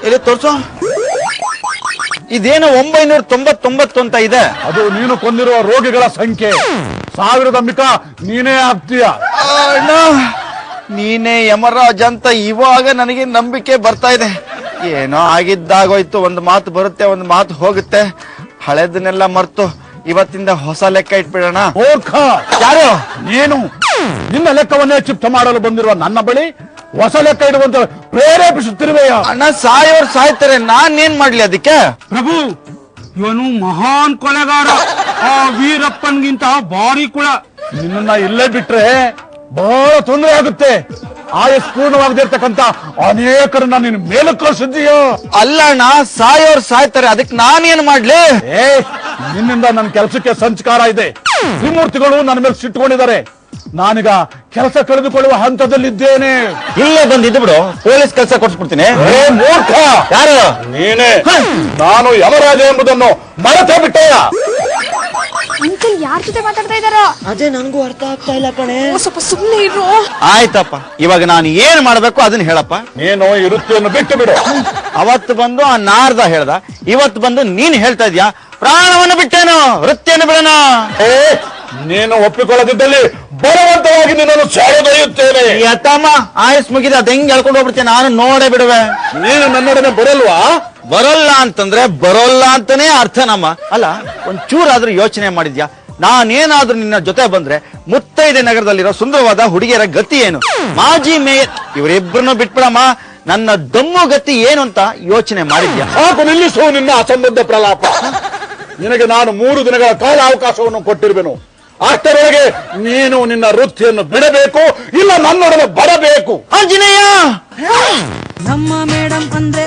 ಎಲ್ಲಿ ತೋರ್ಸು. ಇದೇನು 999 ಅಂತ ಇದೆ. ಅದು ನೀನು ಕೊಂದಿರುವ ರೋಗಿಗಳ ಸಂಖ್ಯೆ. 1000 ಮಿಕ ನೀನೇ ಆಗ್ತೀಯ. ನೀನೇ ಯಮರಾಜ ಅಂತ ಇವಾಗ ನನಗೆ ನಂಬಿಕೆ ಬರ್ತಾ ಇದೆ. ಏನೋ ಆಗಿದ್ದಾಗೋಯ್ತು. ಒಂದು ಮಾತು ಬರುತ್ತೆ, ಒಂದು ಮಾತು ಹೋಗುತ್ತೆ. ಹಳೆದನ್ನೆಲ್ಲ ಮರ್ತು ಇವತ್ತಿಂದ ಹೊಸ ಲೆಕ್ಕ ಇಟ್ಬಿಡೋಣ. ಮೂರ್ಖ, ಯಾರು ನೀನು? ನಿನ್ನ ಲೆಕ್ಕವನ್ನೇ ಚಿಪ್ತ ಮಾಡಲು ಬಂದಿರುವ ನನ್ನ ಬಳಿ ಹೊಸ ಲೆಕ್ಕ ಇಡುವಂತ ಪ್ರೇರೇಪಿಸುತ್ತಿರುವೆಯ? ಅಣ್ಣ, ಸಾಯೋರು ಸಾಯ್ತಾರೆ, ನಾನೇನ್ ಮಾಡ್ಲಿ ಅದಕ್ಕೆ? ಪ್ರಭು, ಇವನು ಮಹಾನ್ ಕೊಲೆಗಾರ. ಆ ವೀರಪ್ಪನ್ಗಿಂತ ಭಾರಿ ಕುಳ. ನಿನ್ನ ಇಲ್ಲೇ ಬಿಟ್ರೆ ಬಹಳ ತೊಂದರೆ ಆಗುತ್ತೆ. ಆಯಸ್ ಪೂರ್ಣವಾಗದಿರ್ತಕ್ಕಂಥ ಅನೇಕರನ್ನ ನೀನು ಮೇಲೆ ಕಳಿಸಿದ್ದೀಯೋ? ಅಲ್ಲ ಅಣ್ಣ, ಸಾಯೋರು ಸಾಯ್ತಾರೆ, ಅದಕ್ಕೆ ನಾನೇನ್ ಮಾಡ್ಲಿ? ನಿನ್ನಿಂದ ನನ್ನ ಕೆಲಸಕ್ಕೆ ಸಂಸ್ಕಾರ ಇದೆ. ತ್ರಿಮೂರ್ತಿಗಳು ನನ್ನ ಮೇಲೆ ಸಿಟ್ಟುಕೊಂಡಿದ್ದಾರೆ. ನಾನೀಗ ಕೆಲಸ ಕಳೆದುಕೊಳ್ಳುವ ಹಂತದಲ್ಲಿದ್ದೇನೆ. ಇಲ್ಲೇ ಬಂದಿದ್ದು ಬಿಡು, ಪೊಲೀಸ್ ಕೆಲಸ ಕೊಡ್ಸ್ಬಿಡ್ತೀನಿ. ಮೂರ್ಖ, ಯಾರು? ನೀನೇ. ನಾನು ಯಮರಾಜ ಎಂಬುದನ್ನು ಮರೆತೇ ಬಿಟ್ಟೆಯ? ಅಂಕಲ್ ಯಾರ ಜೊತೆ ಮಾತಾಡ್ತಾ ಇದಾರ? ಅದೇ ನನಗೂ ಅರ್ಥ ಆಗ್ತಾ ಇಲ್ಲ ಕಣೆ. ಸ್ವಲ್ಪ ಸುಮ್ಮನೆ ಇರು. ಆಯ್ತಪ್ಪ, ಇವಾಗ ನಾನು ಏನ್ ಮಾಡ್ಬೇಕು ಅದನ್ನ ಹೇಳಪ್ಪ. ನೀನು ಈ ವೃತ್ತಿಯನ್ನು ಬಿಟ್ಟು ಬಿಡು. ಅವತ್ತು ಬಂದು ಆ ನಾರ್ದ ಹೇಳ್ದ, ಇವತ್ತು ಬಂದು ನೀನ್ ಹೇಳ್ತಾ ಇದ್ಯಾ ಪ್ರಾಣವನ್ನು ಬಿಟ್ಟೇನು, ವೃತ್ತಿಯನ್ನು ಬಿಡೋಣ. ನೀನು ಒಪ್ಪಿಕೊಳ್ಳದಿದ್ದಲ್ಲಿ ಬಲವಂತವಾಗಿ ನಿನ್ನನ್ನು ಸೆಳೆದೊಯ್ಯುತ್ತೇನೆ. ಯತಮ್ಮ, ಆಯಸ್ ಮುಗಿದ ಅದ್ ಹೆಂಗ್ ಹೇಳ್ಕೊಂಡು ಹೋಗ್ಬಿಡ್ತೇನೆ, ನಾನು ನೋಡೇ ಬಿಡುವೆ. ನೀನು ನನ್ನೊಡನೆ ಬರಲ್ವಾ? ಬರೋಲ್ಲ ಅಂತಂದ್ರೆ ಬರೋಲ್ಲ ಅಂತಾನೆ ಅರ್ಥ ನಮ್ಮ. ಅಲ್ಲ, ಒಂಚೂರಾದ್ರೂ ಯೋಚನೆ ಮಾಡಿದ್ಯಾ? ನಾನೇನಾದ್ರೂ ನಿನ್ನ ಜೊತೆ ಬಂದ್ರೆ ಮುತ್ತೈದೆ ನಗರದಲ್ಲಿರೋ ಸುಂದರವಾದ ಹುಡುಗಿಯರ ಗತಿ ಏನು? ಮಾಜಿ ಮೇಯರ್ ಇವರಿಬ್ಬರನ್ನು ಬಿಟ್ಬಿಡಮ್ಮ, ನನ್ನ ದಮ್ಮು ಗತಿ ಏನು ಅಂತ ಯೋಚನೆ ಮಾಡಿದ್ಯಾ? ಸಾಕು, ನಿಲ್ಲಿಸು ನಿನ್ನ ಅಸಂಬದ್ಧ ಪ್ರಲಾಪ. ನಿನಗೆ ನಾನು 3 ದಿನಗಳ ಕಾಲ ಅವಕಾಶವನ್ನು ಕೊಟ್ಟಿರುವೆನು. ಅಷ್ಟರೊಳಗೆ ನೀನು ನಿನ್ನ ವೃತ್ತಿಯನ್ನು ಬಿಡಬೇಕು, ಇಲ್ಲ ನನ್ನೊಡನೆ ಬರಬೇಕು. ಆಂಜನೇಯ, ನಮ್ಮ ಮೇಡಮ್ ಅಂದ್ರೆ